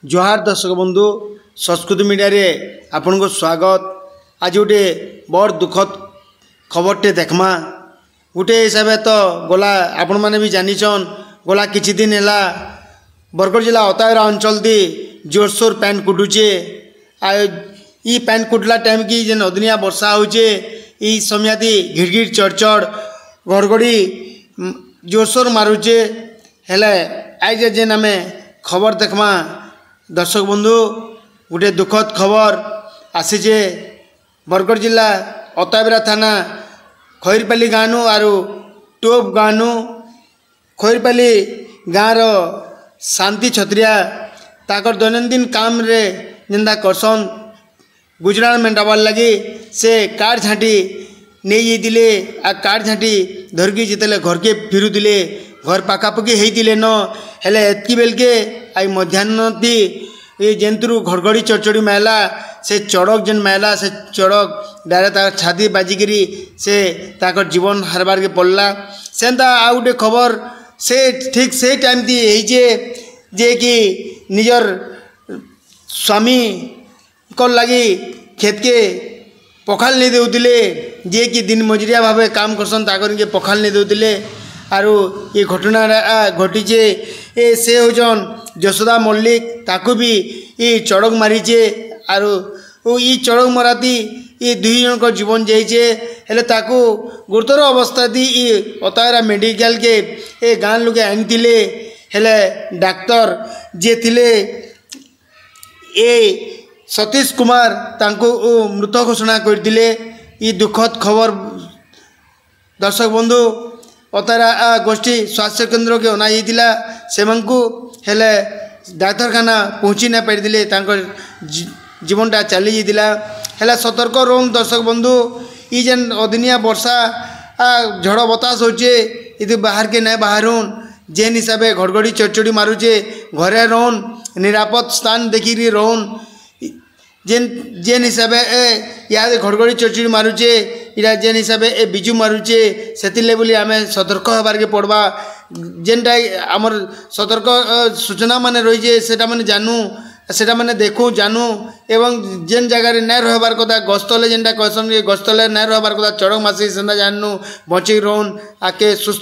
जोहार दर्शक बंधु संस्कृति मीडिया रे आपन को स्वागत। आज गोटे बड़ दुखद खबरटे देखमा गोटे हिसाब तो गला आपण मैंने भी जानिछन गला किछि दिन हैला बरगढ़ जिला अतायरा अंचल दी जोरसोर पैन कुटुचे। ई पैन कुटला टाइम की जेन अदनिया वर्षा होचे ई समय दी घिड़घिड़ चढ़चढ़ घड़घड़ी जोरसोर मारुचे। हेले आज जेन आमे खबर देखमा दर्शक बंधु गोटे दुखद खबर आसीचे बरगढ़ जिला अतायबरा थाना खैरपाली गाँव आरु टोप गाँव खैरपाली गाँव शांति छत्रिया ताकर दैनंदिन काम रे जेंदा करसन गुजरात मेंटाबार लगी से कार झाँटी नहीं जाइए आ कार झाँटी धरकी जिते घर के फिरुले घर पाखापाखि होते न हेले एतकी बेलके आई मध्याह्न दी ये जेंतु घड़घड़ी चढ़चड़ी मायला से चढ़क जेन मायला से चढ़क डायरेक्ट छाती बाजिकी से ताकर जीवन हारबार के पड़ला। सेंता आउ गोटे खबर से ठीक से टाइम दी जे कि निजर स्वामी को लगी खेत के पखाल नहीं देउतिले जे कि दिन मजुरिया भावे काम करसन ताकर के पखाल नहीं देउतिले आरु ये घटना घटीचे। ए से होजन यशोदा मल्लिक ताकू भी ये चढ़क मारीचे आरु ये चढ़क मराती ये दुई जन को जीवन जाइए हेले ताकू गुरुतर अवस्था दी ये अतायरा मेडिकल के ए गाँ लोग आनीले हेले डाक्तर जे थिले ए सतीश कुमार तांको मृत घोषणा करथिले। ये दुखद खबर दर्शक बंधु अतारा गोष्ठी स्वास्थ्य केन्द्र के अना जाइतिला सेमानकु हेले डाक्तरखाना पहुँची ना पारिदिले तांकर जीवनटा चली जाइतिला। हेला सतर्क रोम दर्शक बंधु ई जेन अदिनिया वर्षा झड़ बतास होचे यदि बाहर के नहीं बाहरुन जेन हिसाब से घड़घड़ी चढ़चड़ी मारुचे घरे रोन निरापद स्थान देखिकी रोन जेन जेन हिसाब या घड़घड़ी चढ़चड़ी मारुचे इरा जेन हिसाब ए बिजु मारुचे से बोली आम सतर्क हबार के पड़वा जेनटा आमर सतर्क सूचना माने रही है माने जानू सेटा माने देखू जानू एवं जेन जगार नहीं रहबार कथा गस्तले जेनटा कहसन गस्तले नहीं रहबार कथा चढ़क मासी से जानू बची रोन आके सुस्थ।